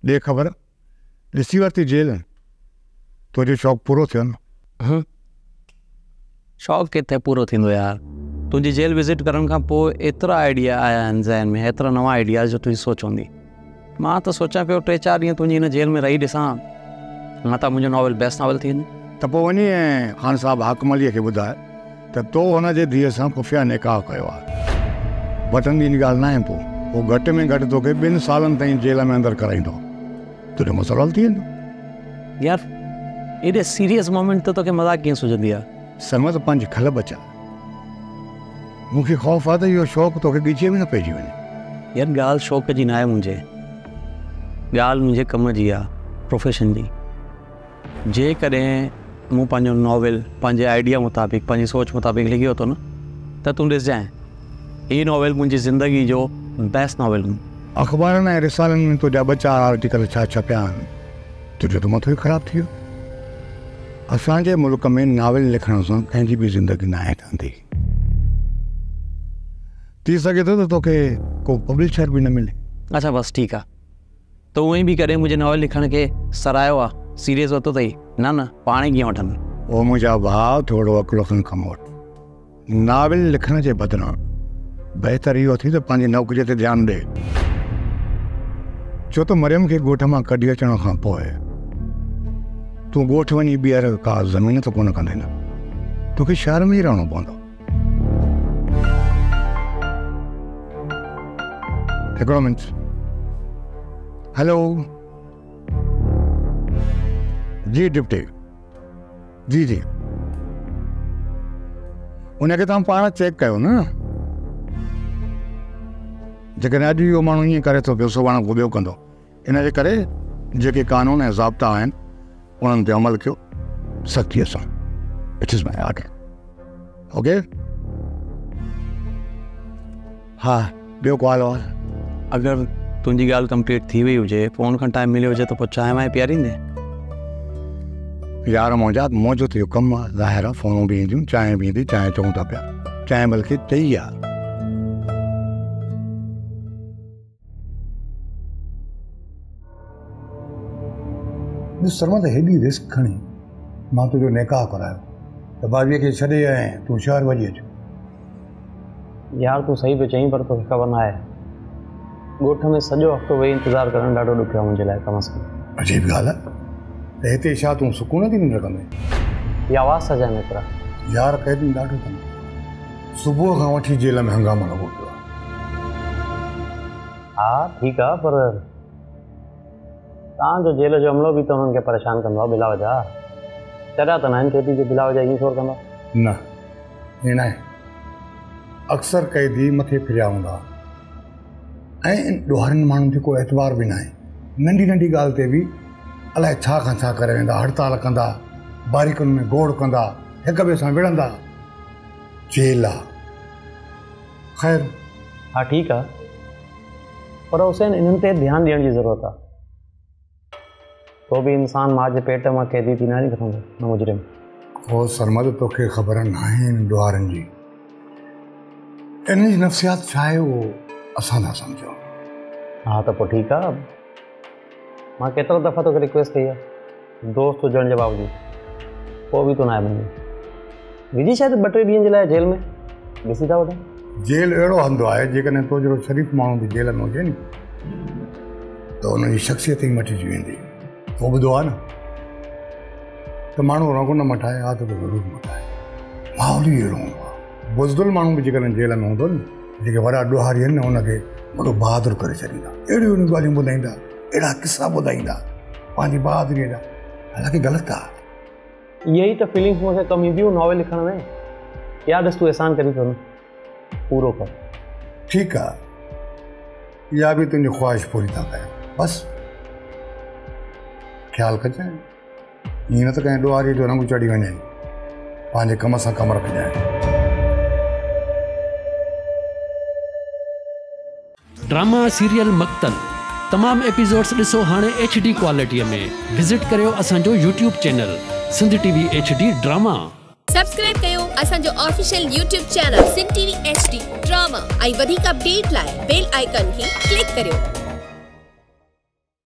दे ख़बर ॾिसी वरिती जेल तुंहिंजो शौक़ु पूरो थियो न। शौक़ु किथे पूरो थींदो यार। तुंहिंजी जेल विज़िट करण खां पोइ एतिरा आइडिया आया आहिनि ज़हन में, एतिरा नवां आइडियाज़ जो तुंहिंजी सोच हूंदी। मां त सोचां पियो 3-4 ॾींहं तुंहिंजी हिन जेल में रही ॾिसां, मां त मुंहिंजो नॉवल बेस्ट नॉवल थी वेंदो। त पोइ वञी ऐं ख़ान साहिबु हाकम अलीअ खे ॿुधाए त तो हुनजे धीअ सां खुफ़िया निकाह कयो आहे। वठंदी इन ॻाल्हि न आहे, पोइ घटि में घटि तोखे 2 सालनि ताईं जेल में अंदरि कराईंदो, तुंहिंजो मसइलो हल थी वेंदो। यार एॾे सीरियस मोमेंट ते तोखे मज़ाक कीअं सुझंदी आहे? समझ पंहिंजी खल बचा। मूंखे ख़ौफ़ आहे त इहो शौक़ु तोखे ॻिचे में न पइजी वञे। यार ॻाल्हि शौक़ जी न आहे मुंहिंजे, ॻाल्हि मुंहिंजे कम जी आहे, प्रोफेशन जी। जेकॾहिं मूं पंहिंजो नॉवल पंहिंजे आइडिया मुताबिक़, पंहिंजी सोच मुताबिक़ लिखी वरितो न, त तूं ॾिसजांइ हीउ नॉवल मुंहिंजी ज़िंदगी जो बेस्ट नॉवल। अख़बारनि ऐं रिसालनि में तुंहिंजा 2-4 आर्टिकल छा छपिया आहिनि, तुंहिंजो त मथो ई ख़राबु थी वियो। असांजे मुल्क में नॉवल लिखण सां कंहिंजी बि ज़िंदगी न आहे ठहंदी। थी सघे थो त तोखे को पब्लिशर बि न मिले। अच्छा बस ठीकु आहे, त उअं बि कॾहिं मुंहिंजे नॉवल लिखण खे सराहियो आहे, सीरियस वरितो अथई? न पाण ई कीअं वठनि। ओ मुंहिंजा भाउ, थोरो अकुल खन कमु वठि। नॉवल लिखण जे बदिरां बहितर इहो थी त पंहिंजी नौकरीअ ते ध्यानु ॾे। छो त मरियम खे ॻोठ मां कढी अचण खां पोइ तूं ॻोठ वञी ॿीहर का ज़मीन त कोन कंदे न, तोखे शहर में ई रहणो पवंदो। हिकिड़ो मिंट। हेलो जी डिप्टी जी जी, उनखे तव्हां पाण चेक कयो न। जेकॾहिं अॼु इहो माण्हू ईअं करे थो पियो, सुभाणे को ॿियो कंदो। इन जे करे जेके कानून ऐं ज़ाब्ता आहिनि उन्हनि ते अमल कयो सख़्तीअ सां। It is my order. Okay? हा, ॿियो को हाल आहे? अगरि तुंहिंजी ॻाल्हि कंप्लीट थी वई हुजे, फ़ोन खां टाइम मिलियो हुजे त पोइ चांहि वांहि पीआरींदे? यार मौजो त इहो कमु आहे, ज़ाहिर आहे। फ़ोनूं बि ईंदियूं, चांहि बि ईंदी, चांहि चऊं था पिया, चांहि बल्कि चई आहे। सरमद हेॾी रिस्क खणी मां तुंहिंजो निकाह करायो त भाभीअ खे छॾे ऐं तूं शहर वञी अचु। यार तूं सही पियो चईं, पर तोखे ख़बर न आहे, ॻोठ में सॼो हफ़्तो वेही इंतज़ारु करणु ॾाढो ॾुखियो आहे मुंहिंजे लाइ। कम से कम अजीब ॻाल्हि आहे त हिते छा तूं सुकून थी निंड कंदे? इहा आवाज़ सां जाए मित्र। यार क़ैदी ॾाढो कंदो, सुबुह खां वठी जेल में हंगामो लॻो पियो आहे। हा ठीकु आहे, पर तव्हांजो जेल जो अमलो बि त हुननि खे परेशान कंदो आहे बिला वजह। चरिया त न आहिनि कैदी जो बिला वजह ईअं शोर कंदा? न, ईअं न आहे। अक्सर कैदी मथे फिरिया हूंदा ऐं ॾोहारनि माण्हुनि ते को एतबार बि न आहे। नंढी नंढी ॻाल्हि ते बि अलाए छा खां छा करे वेंदा, हड़ताल कंदा, बारीकुनि में गोड़ कंदा, हिक ॿिए सां विढ़ंदा। जेल आहे। ख़ैर हा ठीकु आहे, पर हुसैन इन्हनि ते ध्यानु ॾियण जी ज़रूरत आहे। तो भी इंसान मां जे पेट मां कैदी थी न निकिरंदो, न मुजरिम। ओ सरमद, तोखे ख़बर न आहिनि ॾोहारनि जी। इन जी नफ़्सियात छा आहे उहो असां था सम्झूं। हा त पोइ ठीकु आहे, मां केतिरो दफ़ा तोखे रिक्वेस्ट कई आहे दोस्त हुजण जे बावजूदि, पोइ बि तूं न आहे मञी। विझी शायदि 2-3 ॾींहंनि जे लाइ जेल में, ॾिसी था वठूं। जेल अहिड़ो हंधु आहे, जेकॾहिं तो जहिड़ो शरीफ़ माण्हू बि जेल में हुजे नी त हुनजी शख़्सियत ई मटिजी वेंदी। उहो ॿुधो आहे न त माण्हू रंगु न मटाए, आदत ज़रूरु मटाए। माहौल ई अहिड़ो हूंदो आहे। बुज़दिल माण्हू बि जेकॾहिं जेल में हूंदो न, जेके वॾा ॾोहारी आहिनि न, हुनखे वॾो बहादुर करे छॾींदा, अहिड़ियूं अहिड़ियूं ॻाल्हियूं ॿुधाईंदा, अहिड़ा किसा ॿुधाईंदा पंहिंजी बहादुरीअ जा। हालांकि ग़लति आहे। यही त फीलिंग्स मूंखे कमी बियूं नॉवल लिखण में। यार ॾिस, तूं एहसान करी थो न, पूरो कर। ठीकु आहे, इहा बि तुंहिंजी ख़्वाहिश पूरी था कयां। बसि ख़्यालु कजांइ, ईअं न त कंहिं ॾोहारीअ जो रंग चढ़ी वञे। पंहिंजे कम सां कमु रखजांइ। ड्रामा सीरियल मक़तल तमामु एपिसोड्स ॾिसो हाणे HD क्वालिटीअ में। विज़िट करियो असांजो YouTube channel Sindh TV HD drama. Subscribe कयो असांजो official YouTube channel Sindh TV HD drama ऐं वधीक अपडेट लाइ बेल आइकन खे क्लिक करियो।